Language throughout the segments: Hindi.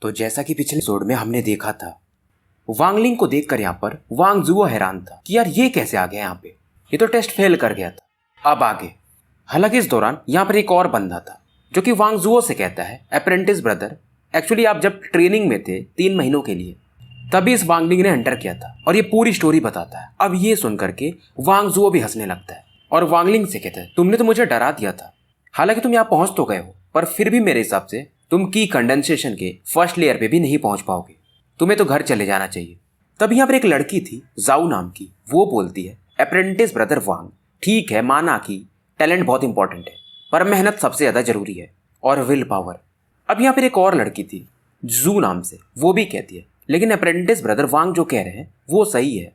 तो जैसा कि पिछले एपिसोड में हमने देखा था, वांगलिंग को देखकर यहाँ पर वांग जुओ हैरान था कि यार ये कैसे आ गया यहाँ पे, ये तो टेस्ट फेल कर गया था। अब आगे, हालांकि इस दौरान यहाँ पर एक और बंदा था जो कि वांग जुओ से कहता है, अप्रेंटिस ब्रदर, एक्चुअली आप जब ट्रेनिंग में थे 3 महीनों के लिए, तभी इस वांगलिंग ने एंटर किया था और ये पूरी स्टोरी बताता है। अब ये सुन करके वांग जुओ भी हंसने लगता है और वांगलिंग से कहता है, तुमने तो मुझे डरा दिया था, हालांकि तुम यहाँ पहुंच तो गए हो, पर फिर भी मेरे हिसाब से तुम की कंडेंसेशन के फर्स्ट लेयर पे भी नहीं पहुंच पाओगे, तुम्हें तो घर चले जाना चाहिए। तब यहाँ पर एक लड़की थी जाऊ नाम की, वो बोलती है, अप्रेंटिस ब्रदर वांग, ठीक है माना कि टैलेंट बहुत इंपॉर्टेंट है, पर मेहनत सबसे ज़्यादा जरूरी है और विल पावर। अब यहाँ पर एक और लड़की थी जू नाम से, वो भी कहती है, लेकिन अप्रेंटिस ब्रदर वांग जो कह रहे हैं वो सही है,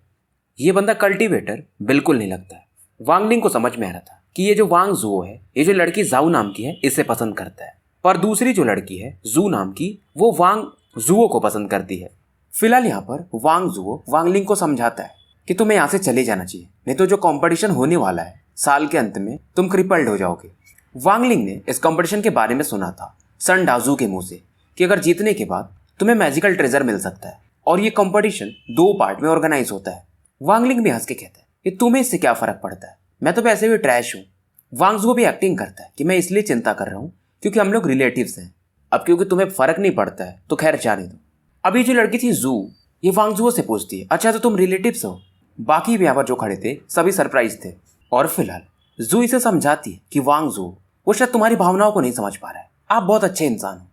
ये बंदा कल्टीवेटर बिल्कुल नहीं लगता है। वांगलिंग को समझ में आ रहा था कि ये जो वांग जुओ है, ये जो लड़की जाऊ नाम की है, इसे पसंद करता है, पर दूसरी जो लड़की है जू नाम की, वो वांग जुओ को पसंद करती है। फिलहाल यहाँ पर वांग जुओ वांगलिंग को समझाता है कि तुम्हें यहाँ से चले जाना चाहिए, नहीं तो जो कंपटीशन होने वाला है साल के अंत में तुम क्रिपल्ड हो जाओगे। वांगलिंग ने इस कंपटीशन के बारे में सुना था सन डाजू के मुंह से कि अगर जीतने के बाद तुम्हें मैजिकल ट्रेजर मिल सकता है, और ये कंपटीशन 2 पार्ट में ऑर्गेनाइज होता है। वांगलिंग भी हंस के कहता है कि तुम्हें इससे क्या फर्क पड़ता है, मैं तो वैसे भी ट्रैश हूँ। वांग जुओ भी एक्टिंग करता है कि मैं इसलिए चिंता कर रहा हूँ क्योंकि हम लोग रिलेटिव्स हैं, अब क्योंकि तुम्हें फर्क नहीं पड़ता है तो खैर जाने दो। अभी जो लड़की थी जू, ये वांग जुओ से पूछती है, अच्छा तो तुम रिलेटिव्स हो? बाकी भी यहाँ पर जो खड़े थे सभी सरप्राइज थे। और फिलहाल जू इसे समझाती है कि वांग जुओ, वो शायद तुम्हारी भावनाओं को नहीं समझ पा रहा है, आप बहुत अच्छे इंसान हो,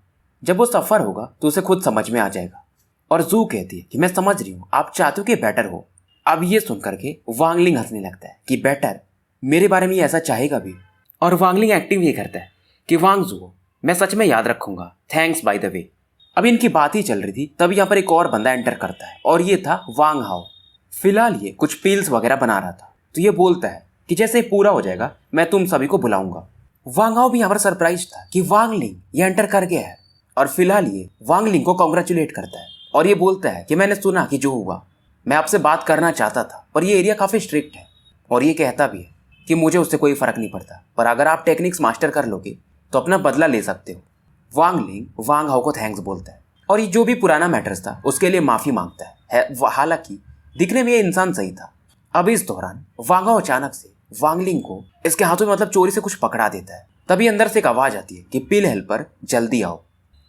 जब वो सफर होगा तो उसे खुद समझ में आ जाएगा। और जू कहती है कि मैं समझ रही हूँ, आप चाहते हो कि बेटर हो। अब ये सुन करके वांगलिंग हंसने लगता है कि बेटर, मेरे बारे में ये ऐसा चाहेगा भी। और वांगलिंग एक्टिंग ये करता है कि वांग जुओ, मैं सच में याद रखूंगा, थैंक्स बाय द वे। अब इनकी बात ही चल रही थी, तब यहाँ पर एक और बंदा एंटर करता है और ये था वांग हाओ। फिलहाल ये कुछ पील्स वगैरह बना रहा था, तो ये बोलता है कि जैसे ही पूरा हो जाएगा मैं तुम सभी को बुलाऊंगा। वांग हाओ भी यहाँ पर सरप्राइज था कि वांगलिंग ये एंटर कर गया है, और फिलहाल ये वांगलिंग को कॉन्ग्रेचुलेट करता है और ये बोलता है कि मैंने सुना कि जो हुआ, मैं आपसे बात करना चाहता था, पर ये एरिया काफ़ी स्ट्रिक्ट है, और ये कहता भी है कि मुझे उससे कोई फ़र्क नहीं पड़ता, पर अगर आप टेक्निक्स मास्टर कर लोगे तो अपना बदला ले सकते हो। वांगलिंग वांग हाओ को थैंक्स बोलता है और ये जो भी पुराना मैटर्स था उसके लिए माफ़ी मांगता है, हालांकि दिखने में ये इंसान सही था। अब इस दौरान वांग हाओ अचानक से वांगलिंग को इसके हाथों में चोरी से कुछ पकड़ा देता है। तभी अंदर से एक आवाज़ आती है कि पिल हेल्पर जल्दी आओ।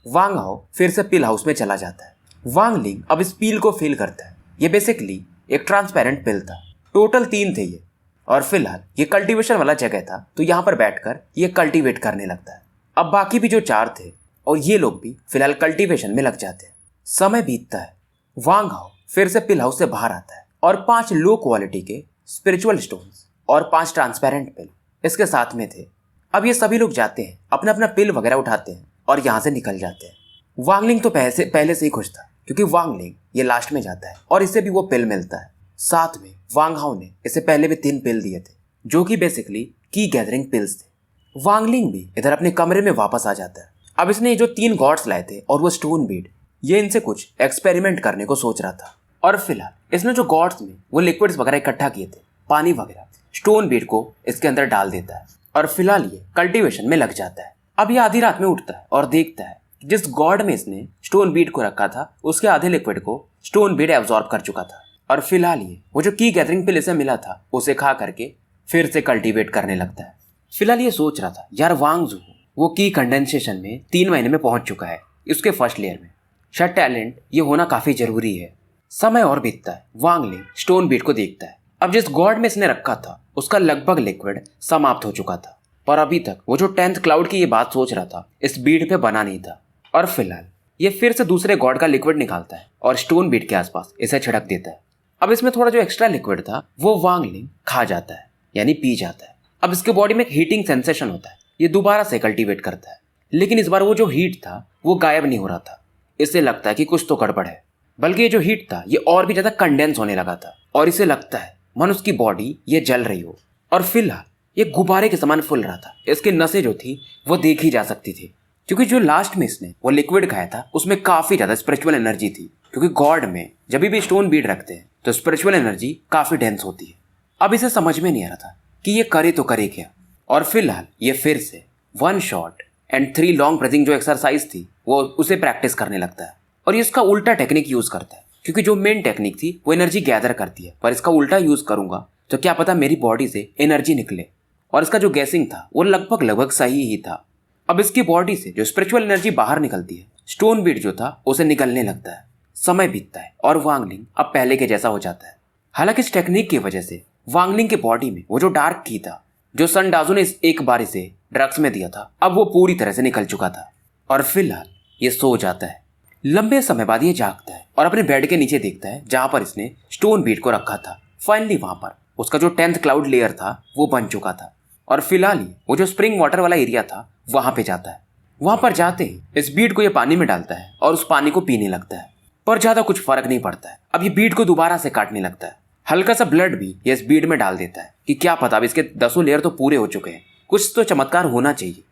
वांग हाओ फिर से पिल हाउस में चला जाता है। वांगलिंग अब इस पील को फिल करता है, ये बेसिकली एक ट्रांसपेरेंट पिल था, टोटल 3 थे ये, और फिलहाल ये कल्टीवेशन वाला जगह था, तो यहाँ पर बैठकर ये कल्टीवेट करने लगता है। अब बाकी भी जो 4 थे और ये लोग भी फिलहाल कल्टीवेशन में लग जाते हैं। समय बीतता है, वांग हाओ फिर से पिल हाउस से बाहर आता है और 5 लो क्वालिटी के स्पिरिचुअल स्टोन्स और 5 ट्रांसपेरेंट पिल इसके साथ में थे। अब ये सभी लोग जाते हैं, अपना अपना पिल वगैरह उठाते हैं और यहाँ से निकल जाते हैं। वांगलिंग तो पहले से ही खुश था क्योंकि वांगलिंग ये लास्ट में जाता है और इसे भी वो पिल मिलता है। साथ में वांग हाओ ने इसे पहले भी 3 पिल दिए थे जो कि बेसिकली की गैदरिंग पिल्स थे। वांगलिंग भी इधर अपने कमरे में वापस आ जाता है। अब इसने ये जो 3 गॉड्स लाए थे और वो स्टोन बीड, ये इनसे कुछ एक्सपेरिमेंट करने को सोच रहा था। और फिलहाल इसने जो गॉड्स में वो लिक्विड्स वगैरह इकट्ठा किए थे, पानी वगैरह, स्टोन बीड को इसके अंदर डाल देता है और फिलहाल ये कल्टीवेशन में लग जाता है। अब ये आधी रात में उठता है और देखता है कि जिस गॉड में इसने स्टोन बीड को रखा था उसके आधे लिक्विड को स्टोन बीड एब्जॉर्ब कर चुका था। और फिलहाल ये वो जो की गैदरिंग पिल इसे मिला था उसे खा करके फिर से कल्टीवेट करने लगता है। फिलहाल ये सोच रहा था, यार वांग जुओ वो की कंडेंसेशन में 3 महीने में पहुंच चुका है, उसके फर्स्ट लेयर में, शायद टैलेंट ये होना काफ़ी ज़रूरी है। समय और बीतता है, वांगलिंग स्टोन बीड को देखता है। अब जिस गॉड में इसने रखा था उसका लगभग लिक्विड समाप्त हो चुका था, पर अभी तक वो जो 10th क्लाउड की ये बात सोच रहा था इस बीड पे बना नहीं था। और फिलहाल ये फिर से दूसरे गॉड का लिक्विड निकालता है और स्टोन बीड के आसपास इसे छिड़क देता है। अब इसमें थोड़ा जो एक्स्ट्रा लिक्विड था वो वांगलिंग खा जाता है, यानी पी जाता है। अब इसके बॉडी में एक हीटिंग सेंसेशन होता है, ये दोबारा से कल्टीवेट करता है, लेकिन इस बार वो जो हीट था वो गायब नहीं हो रहा था। इसे लगता है कि कुछ तो गड़बड़ है, बल्कि ये जो हीट था ये और भी ज़्यादा कंडेंस होने लगा था और इसे लगता है मन उसकी बॉडी ये जल रही हो। और फिलहाल ये गुब्बारे के समान फूल रहा था, इसकी नसें जो थी वो देखी जा सकती थी, क्योंकि जो लास्ट में इसने वो लिक्विड खाया था उसमें काफ़ी ज़्यादा स्पिरिचुअल एनर्जी थी, क्योंकि गॉड में जब भी स्टोन बीड रखते हैं तो स्पिरिचुअल एनर्जी काफ़ी डेंस होती है। अब इसे समझ में नहीं आ रहा था कि ये करे तो करे क्या, और फिलहाल ये फिर से 1 शॉट एंड 3 लॉन्ग ब्रीथिंग जो एक्सरसाइज थी वो उसे प्रैक्टिस करने लगता है और ये इसका उल्टा टेक्निक यूज करता है, क्योंकि जो मेन टेक्निक थी वो एनर्जी गैदर करती है, पर इसका उल्टा यूज करूंगा तो क्या पता मेरी बॉडी से एनर्जी निकले। और इसका जो गैसिंग था वो लगभग लगभग सही ही था। अब इसकी बॉडी से जो स्पिरिचुअल एनर्जी बाहर निकलती है, स्टोन बीट जो था उसे निकलने लगता है। समय बीतता है और वांगलिंग अब पहले के जैसा हो जाता है। हालांकि इस टेक्निक की वजह से वांगलिंग के बॉडी में वो जो डार्क की था, जो सन डाजू ने इस एक बार इसे ड्रग्स में दिया था, अब वो पूरी तरह से निकल चुका था और फिलहाल ये सो जाता है। लंबे समय बाद ये जागता है और अपने बेड के नीचे देखता है जहां पर इसने स्टोन बीट को रखा था। फाइनली वहां पर उसका जो 10th क्लाउड लेयर था वो बन चुका था और फिलहाल ही वो जो स्प्रिंग वाटर वाला एरिया था वहां पे जाता है। वहां पर जाते ही इस बीट को ये पानी में डालता है और उस पानी को पीने लगता है, पर ज्यादा कुछ फर्क नहीं पड़ता है। अब ये बीट को दोबारा से काटने लगता है। हल्का सा ब्लड भी ये इस बीट में डाल देता है कि क्या पता अब इसके 10 लेयर तो पूरे हो चुके हैं, कुछ तो चमत्कार होना चाहिए।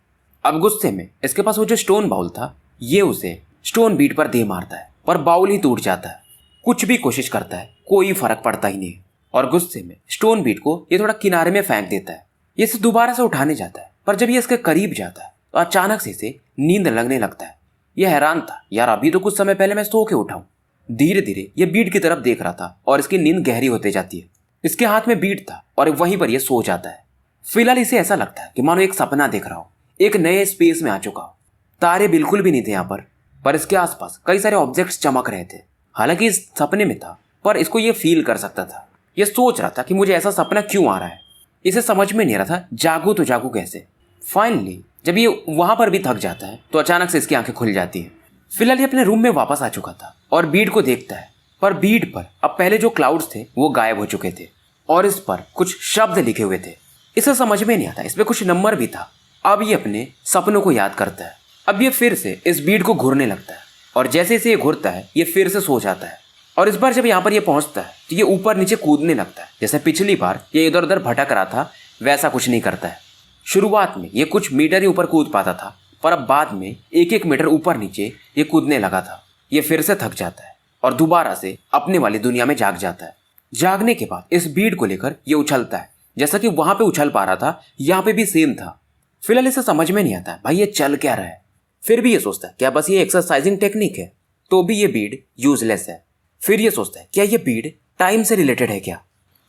अब गुस्से में इसके पास वो जो स्टोन बाउल था ये उसे स्टोन बीट पर दे मारता है, पर बाउल ही टूट जाता है। कुछ भी कोशिश करता है कोई फर्क पड़ता ही नहीं और गुस्से में स्टोन बीट को ये थोड़ा किनारे में फेंक देता है। ये इसे दोबारा से उठाने जाता है, पर जब ये इसके करीब जाता है तो अचानक से इसे नींद लगने लगता है। ये हैरान था, यार अभी तो कुछ समय पहले मैं सो के उठा हूं। धीरे धीरे ये बीट की तरफ देख रहा था और इसकी नींद गहरी होते जाती है। इसके हाथ में बीट था और वहीं पर ये सो जाता है। फिलहाल इसे ऐसा लगता है कि मानो एक सपना देख रहा हो, एक नए स्पेस में आ चुका हो। तारे बिल्कुल भी नहीं थे यहाँ पर इसके आसपास कई सारे ऑब्जेक्ट्स चमक रहे थे। हालांकि इस सपने में था, पर इसको ये फील कर सकता था। ये सोच रहा था कि मुझे ऐसा सपना क्यों आ रहा है। इसे समझ में नहीं आ रहा था जागू तो जागू कैसे। फाइनली जब ये वहां पर भी थक जाता है तो अचानक से इसकी आंखें खुल जाती हैं। फिलहाल ये अपने रूम में वापस आ चुका था और बीट को देखता है, पर बीट पर अब पहले जो क्लाउड्स थे वो गायब हो चुके थे और इस पर कुछ शब्द लिखे हुए थे। इसे समझ में नहीं आता, इसमें कुछ नंबर भी था। अब ये अपने सपनों को याद करता है। अब ये फिर से इस बीट को घूरने लगता है और जैसे जैसे ये घूरता है ये फिर से सो जाता है। और इस बार जब यहाँ पर ये पहुंचता है तो ये ऊपर नीचे कूदने लगता है। जैसे पिछली बार ये इधर उधर भटक रहा था वैसा कुछ नहीं करता है। शुरुआत में ये कुछ मीटर ही ऊपर कूद पाता था, पर अब बाद में 1-1 मीटर ऊपर नीचे ये कूदने लगा था। ये फिर से थक जाता है और दोबारा से अपने वाली दुनिया में जाग जाता है। जागने के बाद इस बीट को लेकर ये उछलता है, जैसा कि वहां पे उछल पा रहा था यहाँ पे भी सेम था। फिलहाल इसे समझ में नहीं आता भाई ये चल क्या रहा है। फिर भी ये सोचता है क्या बस ये एक्सरसाइजिंग टेक्निक है, तो भी ये बीट यूजलेस है। फिर ये सोचता है क्या ये बीट टाइम से रिलेटेड है क्या।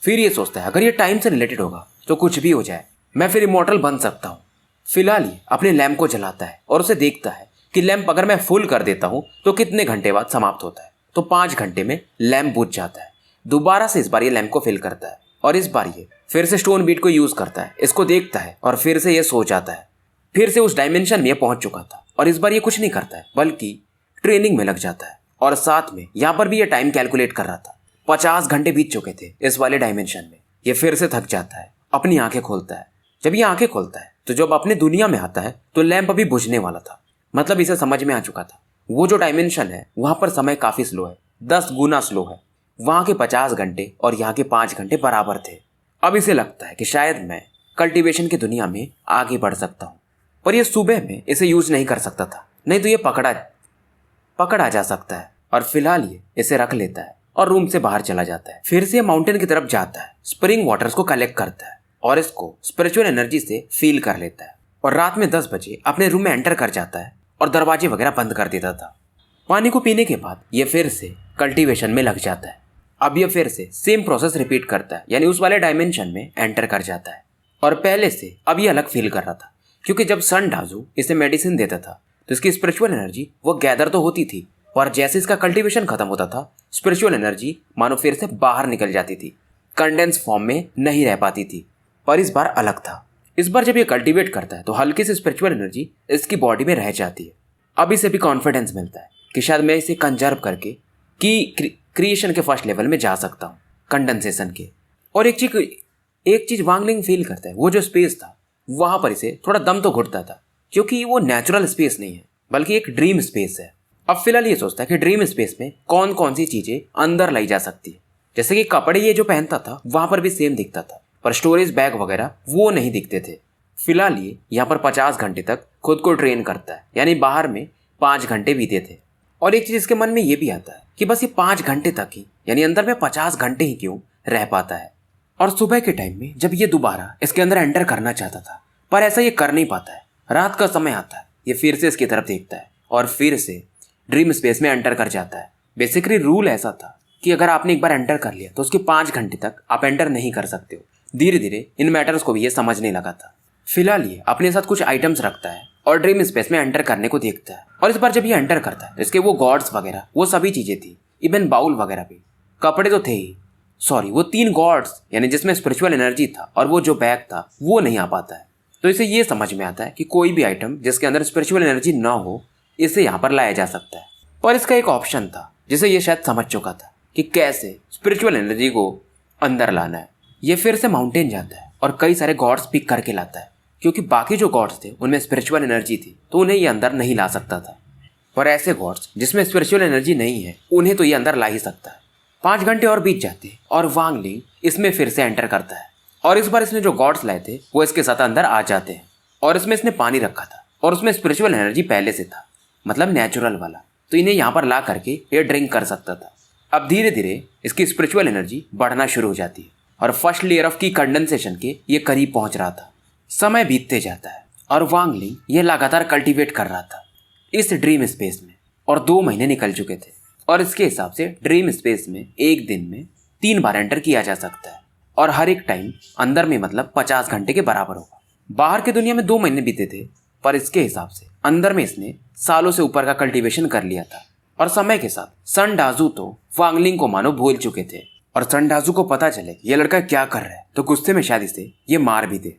फिर ये सोचता है अगर ये टाइम से रिलेटेड होगा तो कुछ भी हो जाए, मैं फिर इमॉर्टल बन सकता हूँ। फिलहाल ये अपने लैंप को जलाता है और उसे देखता है कि लैंप अगर मैं फुल कर देता हूँ तो कितने घंटे बाद समाप्त होता है। तो 5 घंटे में लैंप बुझ जाता है। दोबारा से इस बार ये लैंप को फिल करता है और इस बार ये फिर से स्टोन बीट को यूज करता है। इसको देखता है और फिर से ये सो जाता है। फिर से उस डायमेंशन में ये पहुंच चुका था और इस बार ये कुछ नहीं करता है बल्कि ट्रेनिंग में लग जाता है। और साथ में यहाँ पर भी ये टाइम कैलकुलेट कर रहा था। 50 घंटे बीत चुके थे इस वाले डायमेंशन में। ये फिर से थक जाता है, अपनी आंखें खोलता है। जब ये आंखें खोलता है तो जब अपने दुनिया में आता है तो लैंप अभी बुझने वाला था। मतलब इसे समझ में आ चुका था वो जो डायमेंशन है वहां पर समय काफी स्लो है, 10 गुना स्लो है। वहां के 50 घंटे और यहाँ के 5 घंटे बराबर थे। अब इसे लगता है कि शायद मैं कल्टीवेशन की दुनिया में आगे बढ़ सकता हूँ, पर यह सुबह में इसे यूज नहीं कर सकता था, नहीं तो ये पकड़ा जा सकता है। और फिलहाल ये इसे रख लेता है और रूम से बाहर चला जाता है। फिर से माउंटेन की तरफ जाता है, स्प्रिंग वाटर्स को कलेक्ट करता है और इसको स्पिरिचुअल एनर्जी से फील कर लेता है। और रात में 10 बजे अपने रूम में एंटर कर जाता है और दरवाजे वगैरह बंद कर देता था। पानी को पीने के बाद ये फिर से कल्टीवेशन में लग जाता है। अब ये फिर से सेम प्रोसेस रिपीट करता है, यानी उस वाले डायमेंशन में एंटर कर जाता है। और पहले से अब ये अलग फील कर रहा था, क्योंकि जब सन डाजू इसे मेडिसिन देता था तो इसकी स्पिरिचुअल एनर्जी वो गैदर तो होती थी, और जैसे इसका कल्टीवेशन खत्म होता था स्पिरिचुअल एनर्जी मानो फिर से बाहर निकल जाती थी, कंडेंस फॉर्म में नहीं रह पाती थी। पर इस बार अलग था। इस बार जब ये कल्टीवेट करता है तो हल्की सी स्पिरिचुअल एनर्जी इसकी बॉडी में रह जाती है। अब इसे भी कॉन्फिडेंस मिलता है कि शायद मैं इसे कंजर्व करके कि क्रिएशन के फर्स्ट लेवल में जा सकता हूँ, कंडेंसेशन के। और एक चीज वांगलिंग फील करता है, वो जो स्पेस था वहां पर इसे थोड़ा दम तो घुटता था, क्योंकि वो नेचुरल स्पेस नहीं है बल्कि एक ड्रीम स्पेस है। अब फिलहाल ये सोचता है कि ड्रीम स्पेस में कौन कौन सी चीजें अंदर लाई जा सकती है। जैसे कि कपड़े ये जो पहनता था वहां पर भी सेम दिखता था, पर स्टोरेज बैग वगैरह वो नहीं दिखते थे। फिलहाल ये यहाँ पर 50 घंटे तक खुद को ट्रेन करता है, यानी बाहर में 5 घंटे बीते थे। और एक चीज इसके मन में ये भी आता है कि बस ये 5 घंटे तक ही, यानी अंदर में 50 घंटे ही क्यों रह पाता है। और सुबह के टाइम में जब ये दोबारा इसके अंदर एंटर करना चाहता था, पर ऐसा ये कर नहीं पाता है। रात का समय आता है, ये फिर से इसकी तरफ देखता है और फिर से ड्रीम स्पेस में एंटर कर जाता है। बेसिकली रूल ऐसा था कि अगर आपने एक बार एंटर कर लिया तो उसके 5 घंटे तक आप एंटर नहीं कर सकते हो। धीरे धीरे इन मैटर्स को भी ये समझने लगा था। फिलहाल ये अपने साथ कुछ आइटम्स रखता है और ड्रीम स्पेस में एंटर करने को देखता है। और इस बार जब ये एंटर करता है तो इसके वो गॉड्स वगैरह वो सभी चीजें थी, इवन बाउल वगैरह भी। कपड़े तो थे ही, सॉरी वो 3 गॉड्स यानी जिसमें स्पिरिचुअल एनर्जी था और वो जो बैग था वो नहीं आ पाता है। तो इसे ये समझ में आता है कि कोई भी आइटम जिसके अंदर स्पिरिचुअल एनर्जी ना हो इसे यहाँ पर लाया जा सकता है। पर इसका एक ऑप्शन था जिसे ये शायद समझ चुका था कि कैसे स्पिरिचुअल एनर्जी को अंदर लाना है। ये फिर से माउंटेन जाता है और कई सारे गॉड्स पिक करके लाता है, क्योंकि बाकी जो गॉड्स थे उनमें स्पिरिचुअल एनर्जी थी तो उन्हें ये अंदर नहीं ला सकता था। पर ऐसे गॉड्स जिसमें स्पिरिचुअल एनर्जी नहीं है उन्हें तो ये अंदर ला ही सकता है। 5 घंटे और बीत जाते हैं और वांग लिंग इसमें फिर से एंटर करता है और इस बार इसने जो गॉड्स लाए थे वो इसके साथ अंदर आ जाते हैं। और इसमें इसने पानी रखा था और उसमें स्पिरिचुअल एनर्जी पहले से था, मतलब नेचुरल वाला, तो इन्हें यहाँ पर ला करके ये ड्रिंक कर सकता था। अब धीरे धीरे इसकी स्पिरिचुअल एनर्जी बढ़ना शुरू हो जाती है और फर्स्ट लेयर ऑफ की कंडेंसेशन के ये करीब पहुंच रहा था। समय बीतते जाता है और वांग लिंग ये लगातार कल्टीवेट कर रहा था इस ड्रीम स्पेस में, और 2 महीने निकल चुके थे। और इसके हिसाब से ड्रीम स्पेस में एक दिन में 3 बार एंटर किया जा सकता है और हर एक टाइम अंदर में मतलब 50 घंटे के बराबर होगा। बाहर की दुनिया में 2 महीने बीते थे, पर इसके हिसाब से अंदर में इसने सालों से ऊपर का कल्टीवेशन कर लिया था। और समय के साथ सन डाजू तो वांग लिंग को मानो भूल चुके थे, और सन डाजू को पता चले ये लड़का क्या कर रहा है तो गुस्से में शायद इसे ये मार भी दे।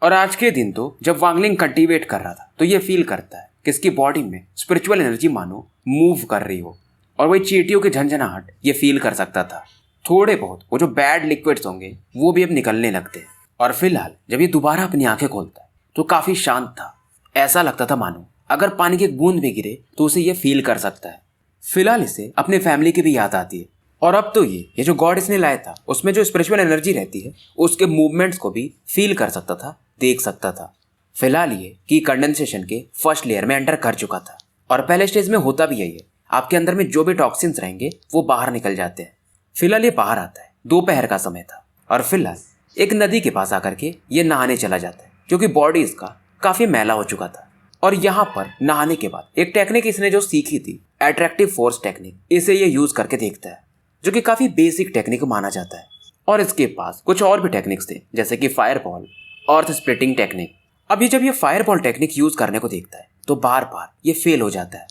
और आज के दिन तो जब वांग लिंग कल्टीवेट कर रहा था तो ये फील करता है कि इसकी बॉडी में स्पिरिचुअल एनर्जी मानो मूव कर रही हो, और वही चींटियों की झंझनाहट ये फील कर सकता था। थोड़े बहुत वो जो बैड लिक्विड्स होंगे वो भी अब निकलने लगते हैं। और फिलहाल जब ये दोबारा अपनी आंखें खोलता है तो काफी शांत था। ऐसा लगता था मानो अगर पानी की एक बूंद भी गिरे तो उसे ये फील कर सकता है। फिलहाल इसे अपने फैमिली की भी याद आती है, और अब तो ये जो गॉड इसने लाया था उसमें जो स्पिरिचुअल एनर्जी रहती है उसके मूवमेंट्स को भी फील कर सकता था, देख सकता था। फिलहाल ये की कंडेंसेशन के फर्स्ट लेयर में एंटर कर चुका था, और पहले स्टेज में होता भी यही है, आपके अंदर में जो भी टॉक्सिन्स रहेंगे वो बाहर निकल जाते हैं। फिलहाल ये बाहर आता है, दोपहर का समय था, और फिलहाल एक नदी के पास आकर के ये नहाने चला जाता है क्योंकि बॉडी इसका काफी मैला हो चुका था। और यहाँ पर नहाने के बाद एक टेक्निक इसने जो सीखी थी, अट्रैक्टिव फोर्स टेक्निक, इसे ये यूज करके देखता है, जो कि काफी बेसिक टेक्निक माना जाता है। और इसके पास कुछ और भी टेक्निक्स थे जैसे कि फायर बॉल, अर्थ स्प्लिटिंग टेक्निक। अभी जब ये फायर बॉल टेक्निक यूज करने को देखता है तो बार बार ये फेल हो जाता है।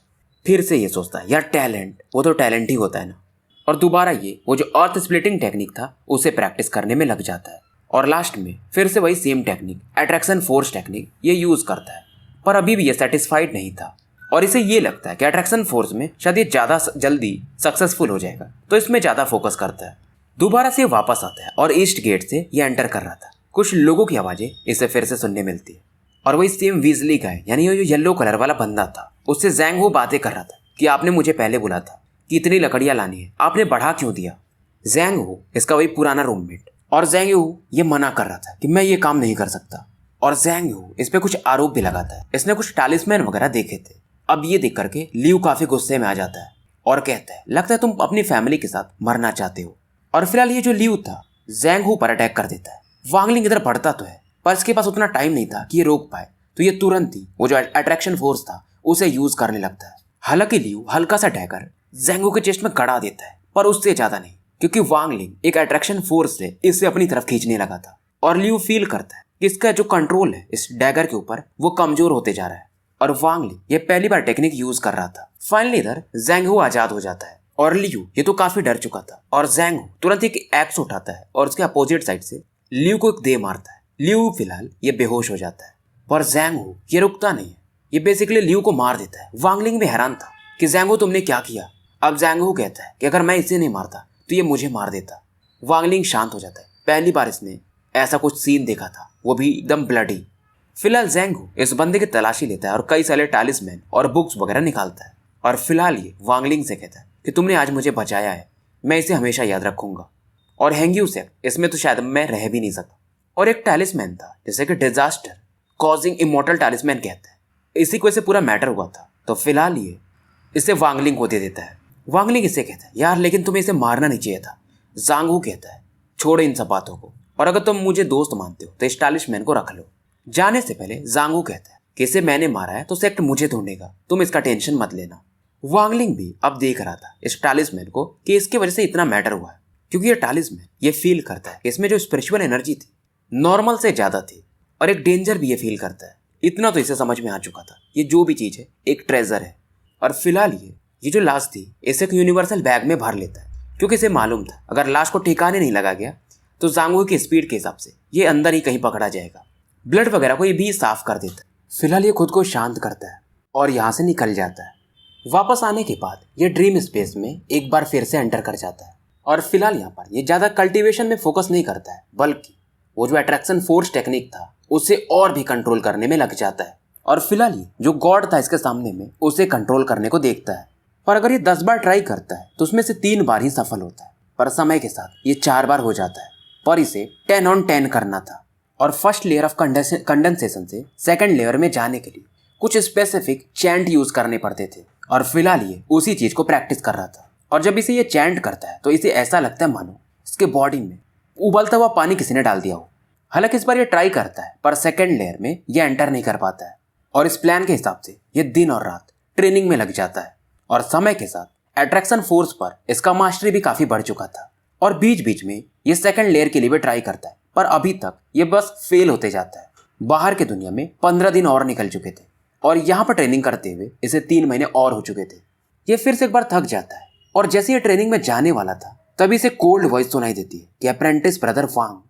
फिर से ये सोचता है यार टैलेंट, वो तो टैलेंट ही होता है ना। और दोबारा ये वो जो अर्थ स्प्लिटिंग टेक्निक था उसे प्रैक्टिस करने में लग जाता है, और लास्ट में फिर से वही same technique, attraction force technique, ये यूज करता है। पर अभी भी ये सेटिस्फाइड नहीं था, और इसे ये लगता है कि अट्रैक्शन फोर्स में शायद ये ज़्यादा जल्दी सक्सेसफुल हो जाएगा, तो इसमें ज़्यादा फोकस करता है। दोबारा से वापस आता है और ईस्ट गेट से ये एंटर कर रहा था। कुछ लोगों की आवाज़ें इसे फिर से सुनने मिलती है, और वही सेम वीजली गाय यानी ये जो येलो कलर वाला बंदा था उससे जैंग हो बातें कर रहा था कि आपने मुझे पहले बोला था कि इतनी लकड़ियाँ लानी है, आपने बढ़ा क्यों दिया। जैंग हो इसका वही पुराना रूममेट, और जैंग हो ये मना कर रहा था कि मैं ये काम नहीं कर सकता, और जैंग हो इस पे कुछ आरोप भी लगाता है, इसने कुछ टालिस्मैन वगैरह देखे थे। अब ये देख करके लियू काफी गुस्से में आ जाता है और कहता है लगता है तुम अपनी फैमिली के साथ मरना चाहते हो। और फिलहाल ये जो लियू था जैंग हो पर अटैक कर देता है। वांग लिंग इधर बढ़ता तो है पर इसके पास उतना टाइम नहीं था कि ये रोक पाए, तो ये तुरंत ही वो जो अट्रैक्शन फोर्स था उसे यूज करने लगता है। हालांकि लियू हल्का सा डैगर जैंग हो के चेस्ट में गड़ा देता है, पर उससे ज्यादा नहीं, क्योंकि वांग लिंग एक अट्रैक्शन फोर्स से इसे अपनी तरफ खींचने लगा था। और लियू फील करता है कि इसका जो कंट्रोल है इस डैगर के ऊपर वो कमजोर होते जा रहा है, और वांग लिंग ये पहली बार टेक्निक यूज कर रहा था। फाइनली इधर जैंग हो आजाद हो जाता है, और लियू ये तो काफी डर चुका था, और जैंग हो तुरंत एक एक्स उठाता है और उसके अपोजिट साइड से लियू को एक दे मारता है। लियू फिलहाल ये बेहोश हो जाता है, पर जैंग हो ये रुकता नहीं है, ये बेसिकली लियू को मार देता है। वांग लिंग भी हैरान था कि जैंग हो तुमने क्या किया। अब जैंग हो कहता है कि अगर मैं इसे नहीं मारता तो ये मुझे मार देता। वांग लिंग शांत हो जाता है, पहली बार इसने ऐसा कुछ सीन देखा था, वो भी एकदम ब्लडी। फिलहाल जैंग हो इस बंदे की तलाशी लेता है और कई सारे टालिस्मैन और बुक्स वगैरह निकालता है, और फिलहाल ये वांग लिंग से कहता है कि तुमने आज मुझे बचाया है, मैं इसे हमेशा याद रखूंगा। और हैंग्यू से इसमें तो शायद मैं रह भी नहीं सकता। और एक टालिस्मैन था जैसे कि डिजास्टर कॉजिंग इमोर्टल टालिस्मैन कहता है, इसी को इसे पूरा मैटर हुआ था, तो फिलहाल ये इसे वांग लिंग को दे देता है। वांग लिंग इसे कहता है यार लेकिन तुम्हें इसे मारना नहीं चाहिए था। जांग हो कहता है छोड़ो इन सब बातों को, और अगर तुम मुझे दोस्त मानते हो तो इस टालिस्मैन को रख लो। जाने से पहले जांग हो कहता है कि इसे मैंने मारा है तो सेक्ट मुझे ढूंढेगा, तुम इसका टेंशन मत लेना। वांगलिंग भी अब देख रहा था इस टालिस्मैन को कि इसकी वजह से इतना मैटर हुआ है, क्योंकि ये टालिस्मैन ये फील करता है कि इसमें जो स्पिरिचुअल एनर्जी थी नॉर्मल से ज्यादा थी, और एक डेंजर भी ये फील करता है। इतना तो इसे समझ में आ चुका था, ये जो भी चीज है एक ट्रेजर है। और फिलहाल ये जो लाश थी इसे एक यूनिवर्सल बैग में भर लेता है, क्योंकि इसे मालूम था अगर लाश को ठिकाने नहीं लगा गया तो जांगू की स्पीड के हिसाब से ये अंदर ही कहीं पकड़ा जाएगा। ब्लड वगैरह को ये भी साफ कर देता है। फिलहाल ये खुद को शांत करता है और यहाँ से निकल जाता है। वापस आने के बाद ये ड्रीम स्पेस में एक बार फिर से एंटर कर जाता है, और फिलहाल यहाँ पर ये ज़्यादा कल्टीवेशन में फोकस नहीं करता है, बल्कि वो जो अट्रैक्शन फोर्स टेक्निक था उसे और भी कंट्रोल करने में लग जाता है। और फिलहाल ये जो गॉड था इसके सामने में उसे कंट्रोल करने को देखता है, पर अगर ये 10 बार ट्राई करता है तो उसमें से 3 बार ही सफल होता है। पर समय के साथ ये 4 बार हो जाता है, पर इसे 10 on 10 करना था। और फर्स्ट लेयर ऑफ कंडेंसेशन से सेकंड लेयर में जाने के लिए कुछ स्पेसिफिक चैंट यूज करने पड़ते थे, और फिलहाल ये उसी चीज को प्रैक्टिस कर रहा था। और जब इसे ये चैंट करता है तो इसे ऐसा लगता है मानो इसके बॉडी में उबलता हुआ पानी किसी ने डाल दिया हो। हालांकि इस बार ये ट्राई करता है पर सेकंड लेयर में ये एंटर नहीं कर पाता है, और इस प्लान के हिसाब से ये दिन और रात ट्रेनिंग में लग जाता है। और समय के साथ अट्रैक्शन फोर्स पर इसका मास्टरी भी काफी बढ़ चुका था, और बीच बीच में ये सेकंड लेयर के लिए भी ट्राई करता है, पर अभी तक ये बस फेल होते जाता है। बाहर की दुनिया में 15 दिन और निकल चुके थे, और यहाँ पर ट्रेनिंग करते हुए इसे 3 महीने और हो चुके थे। ये फिर से एक बार थक जाता है, और जैसे ये ट्रेनिंग में जाने वाला था तभी इसे कोल्ड वॉइस सुनाई देती है कि अप्रेंटिस ब्रदर वांग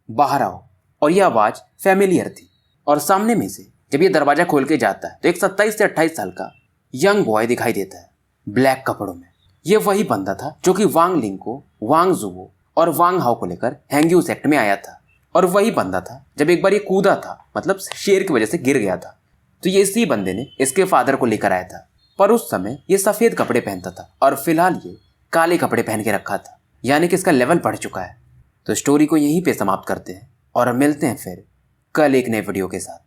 बाहर आओ। और यह आवाज फैमिलियर थी, और सामने में से जब ये दरवाजा खोल के जाता है तो एक 27 से 28 साल का यंग बॉय दिखाई देता है ब्लैक कपड़ों में। ये वही बंदा था जो कि वांग लिंग को, वांग जुओ और वांग हाओ को लेकर हैंग्यू सेक्ट में आया था, और वही बंदा था जब एक बार ये कूदा था, मतलब शेर की वजह से गिर गया था, तो ये इसी बंदे ने इसके फादर को लेकर आया था। पर उस समय ये सफेद कपड़े पहनता था, और फिलहाल ये काले कपड़े पहन के रखा था, यानी कि इसका लेवल बढ़ चुका है। तो स्टोरी को यहीं पे समाप्त करते हैं और मिलते हैं फिर कल एक नए वीडियो के साथ।